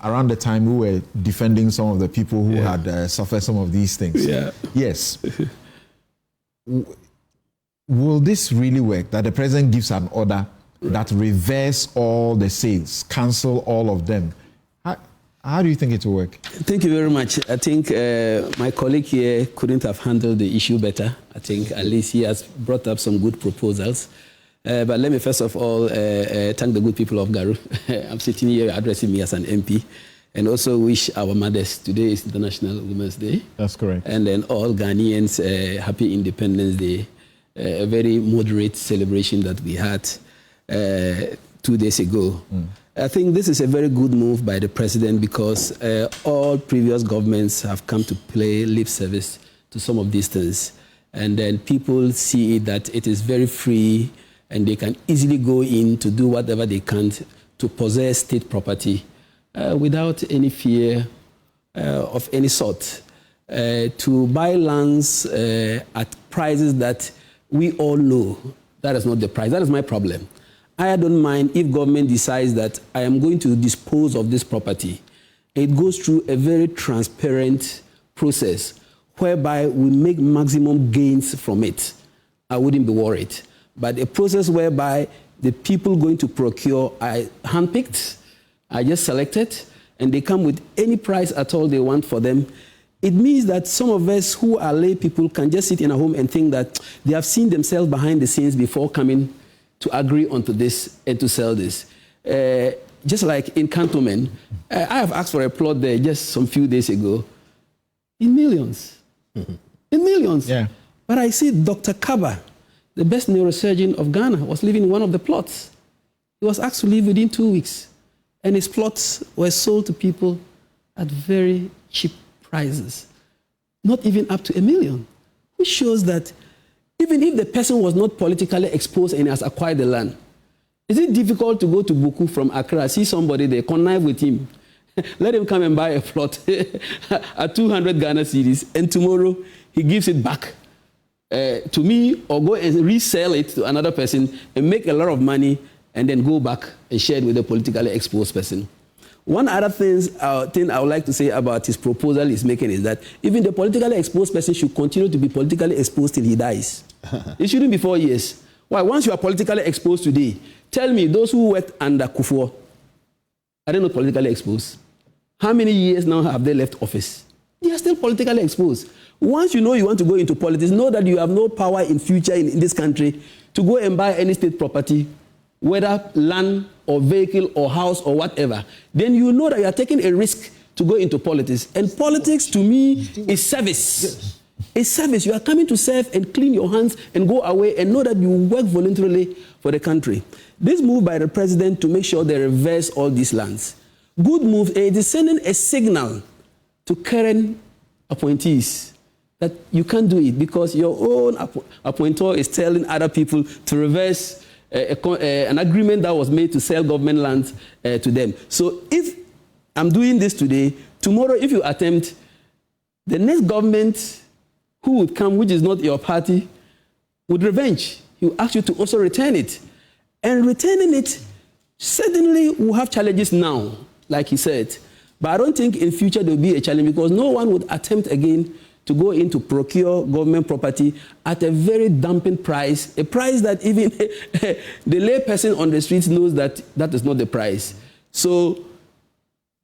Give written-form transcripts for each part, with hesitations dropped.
around the time we were defending some of the people who had suffered some of these things. Yeah. Yes. Will this really work, that the president gives an order that reverse all the sales, cancel all of them? How do you think it will work? Thank you very much. I think my colleague here couldn't have handled the issue better. I think at least he has brought up some good proposals. But let me first of all thank the good people of Garu. I'm sitting here addressing me as an MP, and also wish our mothers, today is International Women's Day. That's correct. And then all Ghanaians, happy Independence Day. A very moderate celebration that we had 2 days ago. I think this is a very good move by the president, because all previous governments have come to pay lip service to some of these things. And then people see that it is very free, and they can easily go in to do whatever they can to possess state property without any fear of any sort. To buy lands at prices that we all know that is not the price. That is my problem. I don't mind if government decides that I am going to dispose of this property. It goes through a very transparent process whereby we make maximum gains from it. I wouldn't be worried. But a process whereby the people going to procure are handpicked, are just selected, and they come with any price at all they want for them, it means that some of us who are lay people can just sit in a home and think that they have seen themselves behind the scenes before coming to agree onto this and to sell this. Just like in Cantonment, I have asked for a plot there just some few days ago in millions. In millions. Yeah. But I see Dr. Kaba, the best neurosurgeon of Ghana, was living in one of the plots. He was asked to leave within 2 weeks. And his plots were sold to people at very cheap prices, not even up to $1 million, which shows that even if the person was not politically exposed and has acquired the land, is it difficult to go to Buku from Accra, see somebody there, connive with him, let him come and buy a plot at 200 Ghana cedis, and tomorrow he gives it back to me, or go and resell it to another person and make a lot of money and then go back and share it with a politically exposed person? One other thing I would like to say about his proposal he's making is that even the politically exposed person should continue to be politically exposed till he dies. It shouldn't be 4 years. Why? Once you are politically exposed today, tell me, those who worked under Kufuor, are they not politically exposed? How many years now have they left office? They are still politically exposed. Once you know you want to go into politics, know that you have no power in future in this country to go and buy any state property, whether land or vehicle or house or whatever. Then you know that you are taking a risk to go into politics. And politics, to me, is service. It's service. You are coming to serve and clean your hands and go away and know that you work voluntarily for the country. This move by the president to make sure they reverse all these lands, good move. It is sending a signal to current appointees that you can't do it because your own appointor is telling other people to reverse an agreement that was made to sell government land to them. So if I'm doing this today, tomorrow if you attempt, the next government who would come, which is not your party, would revenge. He will ask you to also return it. And returning it, certainly will have challenges now, like he said. But I don't think in future there will be a challenge because no one would attempt again to go in to procure government property at a very dumping price, a price that even the lay person on the streets knows that that is not the price. So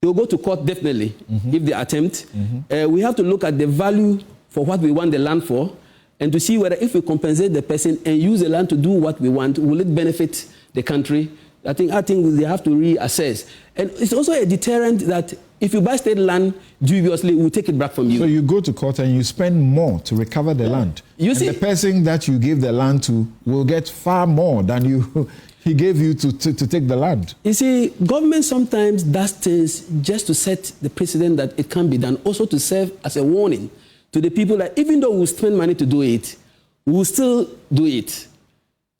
they'll go to court definitely if they attempt. We have to look at the value for what we want the land for and to see whether if we compensate the person and use the land to do what we want, will it benefit the country? I think they have to reassess. And it's also a deterrent that if you buy state land dubiously, we'll take it back from you. So you go to court and you spend more to recover the land. You see, the person that you give the land to will get far more than he gave you to take the land. You see, government sometimes does things just to set the precedent that it can be done, also to serve as a warning to the people that even though we spend money to do it, we will still do it.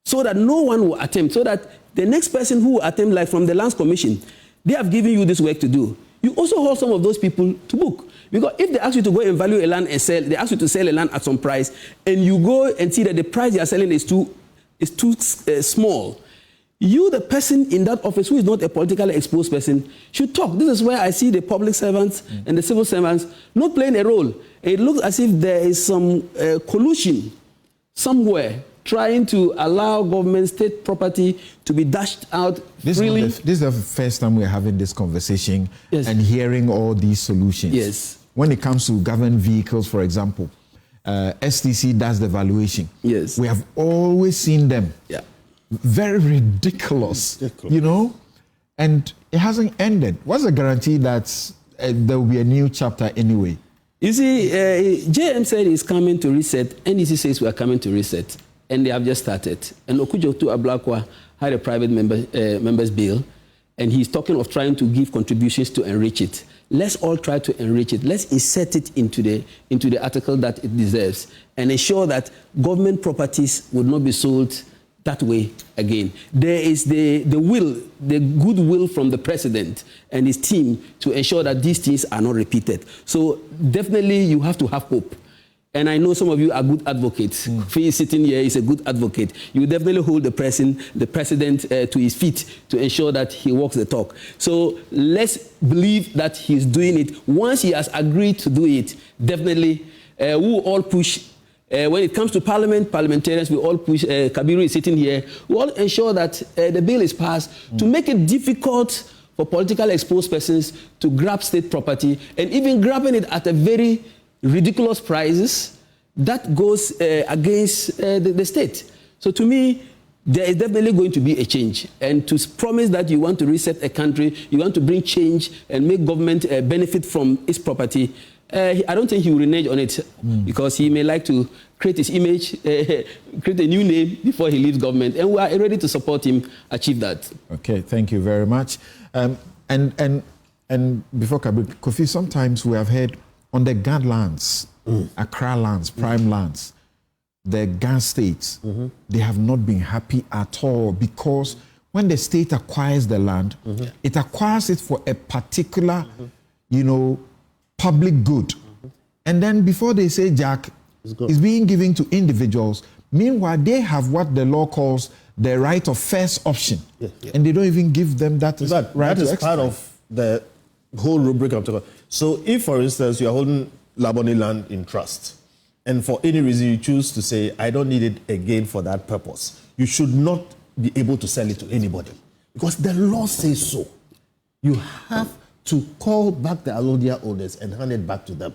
So that no one will attempt, so that the next person who will attempt, like from the Lands Commission, they have given you this work to do. You also hold some of those people to book. Because if they ask you to go and value a land and sell, they ask you to sell a land at some price, and you go and see that the price they are selling is too small, you, the person in that office who is not a politically exposed person, should talk. This is where I see the public servants and the civil servants not playing a role. It looks as if there is some collusion somewhere trying to allow government state property to be dashed out freely. This is the first time we're having this conversation Yes. and hearing all these solutions. Yes. When it comes to government vehicles, for example, STC does the valuation. Yes. We have always seen them. Yeah. Very ridiculous, Ridiculous. you know, and it hasn't ended. What's the guarantee that there will be a new chapter anyway? You see, JM said he's coming to reset. NDC says we are coming to reset. And they have just started. And Okujotu Ablakwa had a private members bill, and he's talking of trying to give contributions to enrich it. Let's all try to enrich it. Let's insert it into the article that it deserves and ensure that government properties would not be sold that way again. There is the goodwill from the president and his team to ensure that these things are not repeated. So definitely you have to have hope. And I know some of you are good advocates. Fee sitting here is a good advocate. You definitely hold the president to his feet to ensure that he walks the talk. So let's believe that he's doing it. Once he has agreed to do it, definitely we will all push. When it comes to parliamentarians, we all push. Kabiru is sitting here. We all ensure that the bill is passed to make it difficult for politically exposed persons to grab state property, and even grabbing it at a very ridiculous prices that goes against the state. So to me, there is definitely going to be a change. And to promise that you want to reset a country, you want to bring change and make government benefit from its property, I don't think he will renege on it because he may like to create his image, create a new name before he leaves government. And we are ready to support him achieve that. Okay, thank you very much. And before Kabir, Kofi, sometimes we have heard on the GAD lands, Accra lands, prime lands, the GAD states, they have not been happy at all because when the state acquires the land, it acquires it for a particular, public good. And then before they say, Jack, it's being given to individuals. Meanwhile, they have what the law calls the right of first option. And they don't even give them that right. That is part of the whole rubric I'm talking about. So if, for instance, you are holding Labone land in trust, and for any reason you choose to say, I don't need it again for that purpose, you should not be able to sell it to anybody. Because the law says so. You have to call back the Alodia owners and hand it back to them.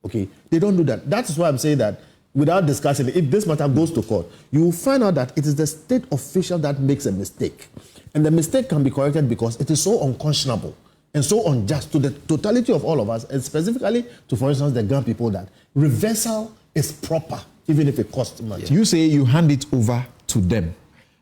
Okay? They don't do that. That is why I'm saying that without discussing it, if this matter goes to court, you will find out that it is the state official that makes a mistake. And the mistake can be corrected because it is so unconscionable and so unjust to the totality of all of us, and specifically to, for instance, the Ghana people, that reversal is proper, even if it costs money. You say you hand it over to them,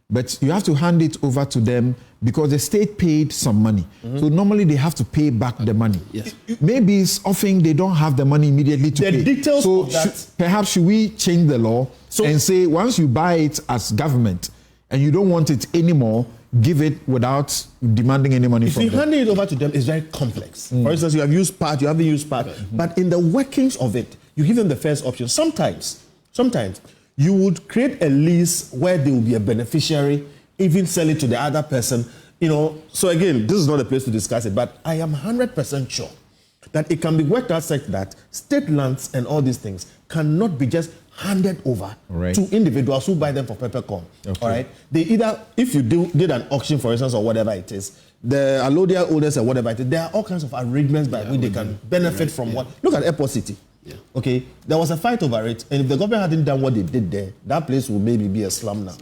but you have to hand it over to them because the state paid some money. So normally they have to pay back the money. Yes. Maybe it's often they don't have the money immediately to The pay. details so of that- perhaps should we change the law and say once you buy it as government and you don't want it anymore, give it without demanding any money from If you them? handing it over to them, it's very complex. For instance, you have used part, you haven't used part. But in the workings of it, you give them the first option. Sometimes you would create a lease where they will be a beneficiary, even sell it to the other person. So again, this is not a place to discuss it, but I am 100% sure that it can be worked out such that state lands and all these things cannot be just handed over to individuals who buy them for peppercorn. All right? They either, if you did an auction, for instance, or whatever it is, the Alodia owners or whatever it is, there are all kinds of arrangements by which they can benefit from what. Look at Airport City. Okay, there was a fight over it, and if the government hadn't done what they did there, that place would maybe be a slum now.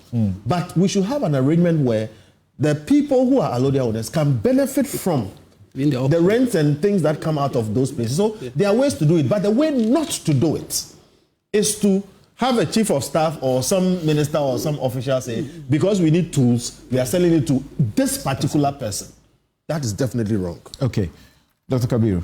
But we should have an arrangement where the people who are Alodia owners can benefit from the rents and things that come out of those places. So there are ways to do it, but the way not to do it is to have a chief of staff or some minister or some official say, because we need tools, we are selling it to this particular person. That is definitely wrong. Okay. Dr. Kabiru.